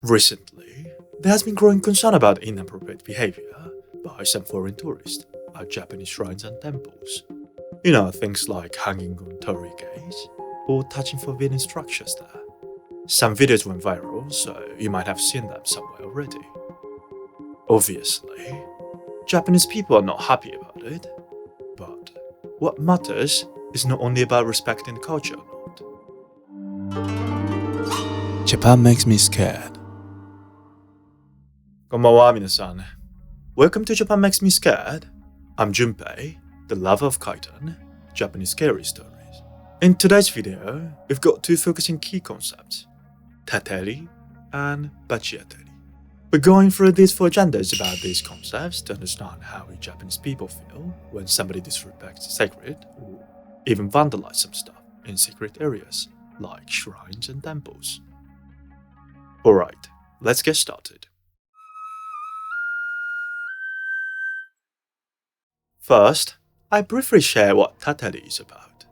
Recently, there has been growing concern about inappropriate behaviour by some foreign tourists at Japanese shrines and temples. Things like hanging on torii gates or touching forbidden structures there. Some videos went viral, so you might have seen them somewhere already. Obviously, Japanese people are not happy about it, but what matters is not only about respecting culture or not. Japan makes me scared. こんばんは、皆さん。Welcome to Japan Makes Me Scared. I'm Junpei, the lover of kaiten, Japanese scary stories. In today's video, we've got two focusing key concepts, Tatari and Bachiatari. We're going through these four agendas about these concepts to understand how we Japanese people feel when somebody disrespects the sacred or even vandalize some stuff in secret areas like shrines and temples. Alright, let's get started. First, I briefly share what Tatari is about.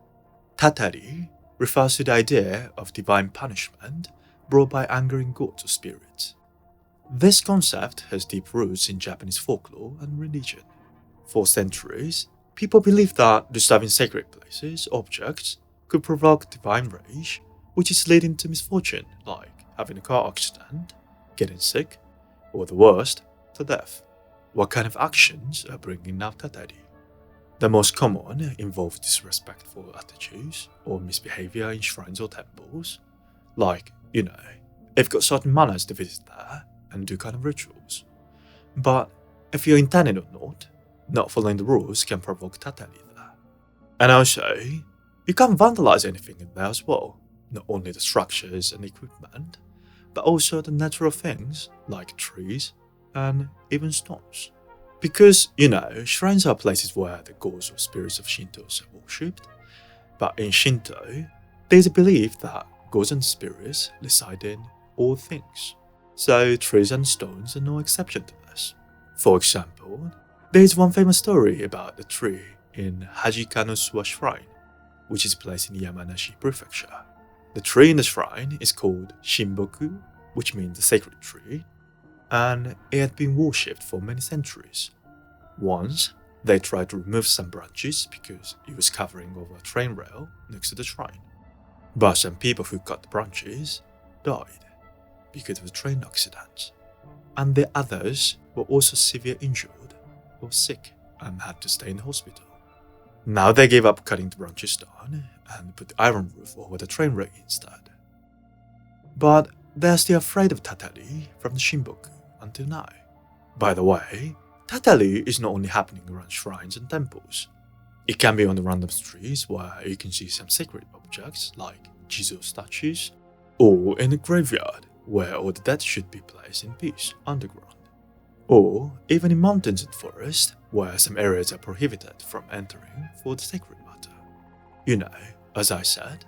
Tatari refers to the idea of divine punishment brought by angering gods or spirits. This concept has deep roots in Japanese folklore and religion. For centuries, people believed that disturbing sacred places, objects, could provoke divine rage, which is leading to misfortune like having a car accident, getting sick, or the worst, to death. What kind of actions are bringing out Tatari? The most common involve disrespectful attitudes or misbehavior in shrines or temples. Like, they've got certain manners to visit there and do kind of rituals. But if you're intending or not following the rules can provoke Tatari there. And also, you can't vandalize anything in there as well. Not only the structures and equipment, but also the natural things like trees and even stones. Because, shrines are places where the gods or spirits of Shinto are worshipped. But in Shinto, there's a belief that gods and spirits reside in all things. So trees and stones are no exception to this. For example, there's one famous story about the tree in Hajikano-suwa Shrine, which is placed in Yamanashi Prefecture. The tree in the shrine is called Shinboku, which means the sacred tree, and it had been worshipped for many centuries. Once, they tried to remove some branches because it was covering over a train rail next to the shrine. But some people who cut the branches died because of a train accident, and the others were also severely injured or sick and had to stay in the hospital. Now they gave up cutting the branches down and put the iron roof over the train rail instead. But they're still afraid of Tatari from the Shinboku until now. By the way, Tatari is not only happening around shrines and temples. It can be on the random streets where you can see some sacred objects like Jizo statues, or in a graveyard where all the dead should be placed in peace underground. Or even in mountains and forests where some areas are prohibited from entering for the sacred matter. As I said,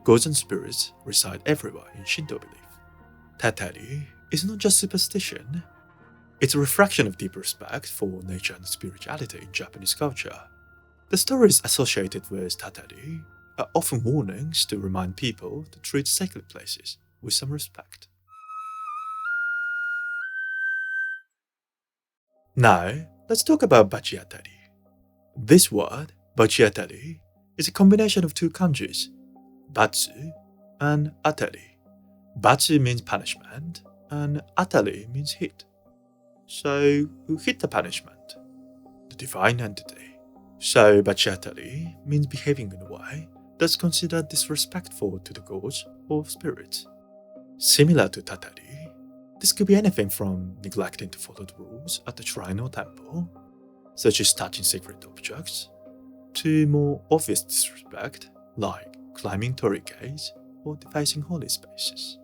gods and spirits reside everywhere in Shinto belief. Tatari is not just superstition, it's a reflection of deep respect for nature and spirituality in Japanese culture. The stories associated with Tatari are often warnings to remind people to treat sacred places with some respect. Now, let's talk about Bachiatari. This word, Bachiatari, is a combination of two kanjis, batsu and atari. Batsu means punishment, and atari means hit. So, who hit the punishment? The divine entity. So, Bachiatari means behaving in a way that's considered disrespectful to the gods or spirits. Similar to Tatari, this could be anything from neglecting to follow the rules at the shrine or temple, such as touching sacred objects, to more obvious disrespect, like climbing torii gates or defacing holy spaces.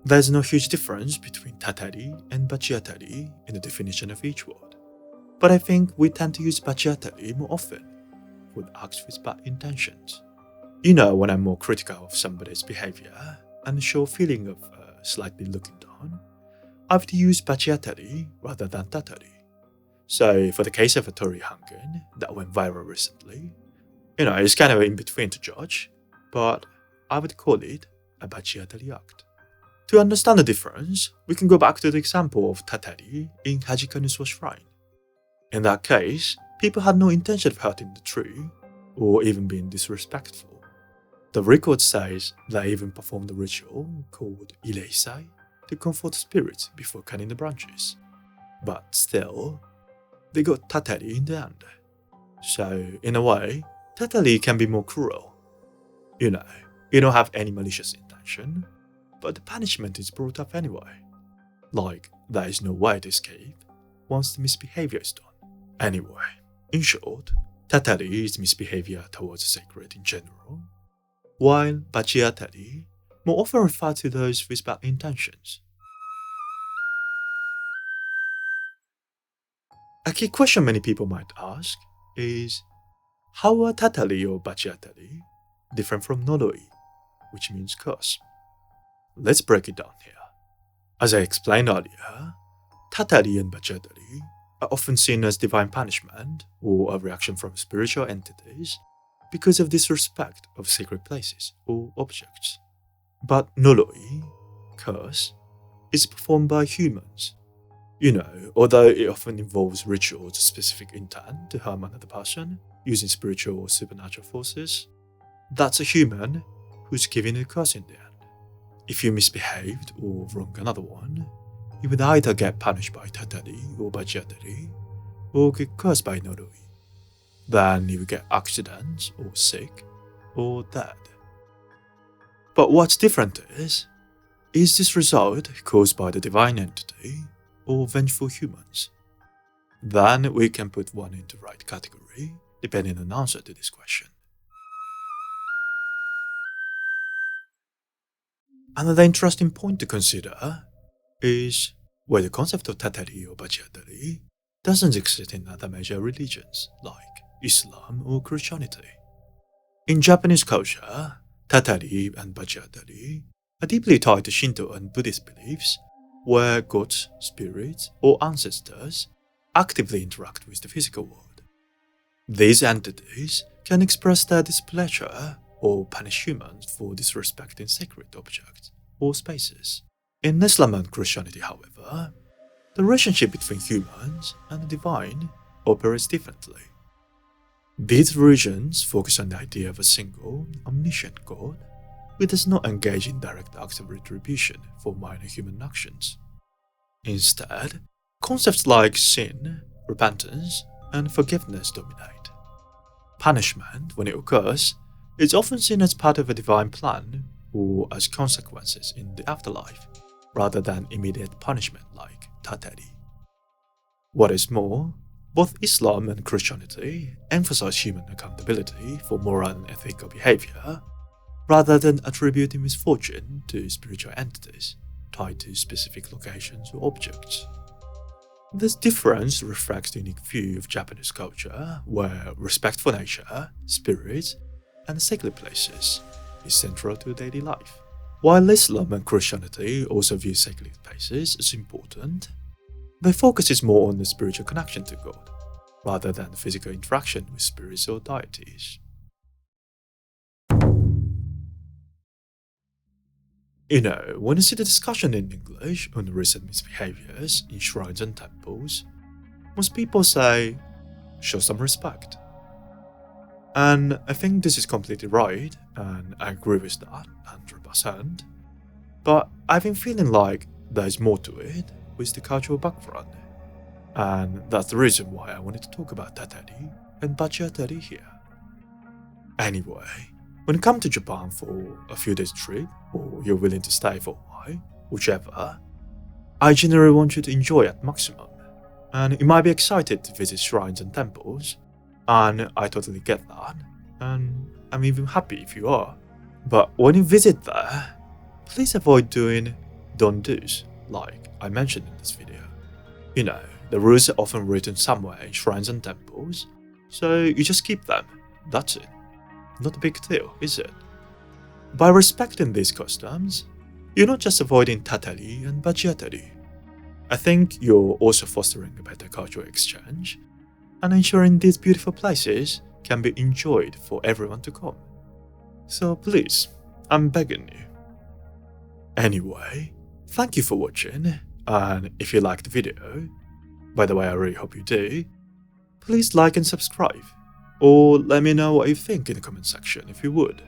There's no huge difference between Tatari and Bachiatari in the definition of each word, but I think we tend to use Bachiatari more often with acts with bad intentions. When I'm more critical of somebody's behavior and show a feeling of slightly looking down, I would use Bachiatari rather than Tatari. So for the case of a torii hanging that went viral recently, it's kind of in between to judge, but I would call it a Bachiatari act. To understand the difference, we can go back to the example of Tatari in Hajikanu's shrine. In that case, people had no intention of hurting the tree, or even being disrespectful. The record says they even performed a ritual called ireisai to comfort spirits before cutting the branches. But still, they got Tatari in the end. So, in a way, Tatari can be more cruel. You don't have any malicious intention, but the punishment is brought up anyway. Like, there is no way to escape once the misbehavior is done. Anyway, in short, Tatari is misbehavior towards the sacred in general, while Bachiatari more often refer to those with bad intentions. A key question many people might ask is, how are Tatari or Bachiatari different from Noroi, which means curse? Let's break it down here. As I explained earlier, Tatari and Bachiatari are often seen as divine punishment or a reaction from spiritual entities because of disrespect of sacred places or objects. But Noroi, curse, is performed by humans. Although it often involves rituals of specific intent to harm another person using spiritual or supernatural forces, that's a human who's giving a curse in the end. If you misbehaved or wronged another one, you would either get punished by Tatari or Bachiatari, or get cursed by Noroi. Then you would get accidents, or sick, or dead. But what's different is this result caused by the divine entity or vengeful humans? Then we can put one into the right category, depending on the answer to this question. Another interesting point to consider is where the concept of Tatari or Bachiatari doesn't exist in other major religions like Islam or Christianity. In Japanese culture, Tatari and Bachiatari are deeply tied to Shinto and Buddhist beliefs, where gods, spirits, or ancestors actively interact with the physical world. These entities can express their displeasure or punish humans for disrespecting sacred objects or spaces. In Islam and Christianity, however, the relationship between humans and the divine operates differently. These religions focus on the idea of a single, omniscient God who does not engage in direct acts of retribution for minor human actions. Instead, concepts like sin, repentance, and forgiveness dominate. Punishment, when it occurs, is often seen as part of a divine plan or as consequences in the afterlife, rather than immediate punishment like Tatari. What is more, both Islam and Christianity emphasize human accountability for moral and ethical behavior, rather than attributing misfortune to spiritual entities tied to specific locations or objects. This difference reflects the unique view of Japanese culture, where respect for nature, spirits, and sacred places is central to daily life. While Islam and Christianity also view sacred places as important, their focus is more on the spiritual connection to God, rather than physical interaction with spirits or deities. When you see the discussion in English on recent misbehaviors in shrines and temples, most people say, show some respect. And I think this is completely right, and I agree with that 100%. But I've been feeling like there's more to it with the cultural background. And that's the reason why I wanted to talk about Tatari and Bachiatari here. Anyway, when you come to Japan for a few days trip, or you're willing to stay for a while, whichever, I generally want you to enjoy at maximum. And you might be excited to visit shrines and temples, and I totally get that, and I'm even happy if you are. But when you visit there, please avoid doing don't-dos, like I mentioned in this video. The rules are often written somewhere in shrines and temples, so you just keep them, that's it. Not a big deal, is it? By respecting these customs, you're not just avoiding Tatari and Bachiatari. I think you're also fostering a better cultural exchange and ensuring these beautiful places can be enjoyed for everyone to come. So please, I'm begging you. Anyway, Thank you for watching, and if you liked the video, by the way, I really hope you do, please like and subscribe, or let me know what you think in the comment section if you would.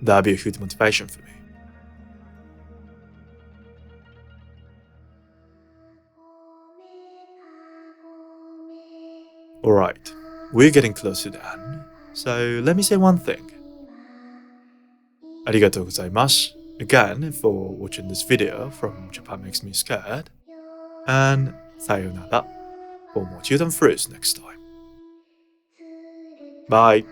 That'd be a huge motivation for me. Alright, we're getting close to the end, so let me say one thing. Arigatou gozaimasu again for watching this video from Japan Makes Me Scared, and sayonara for more children fruits next time. Bye!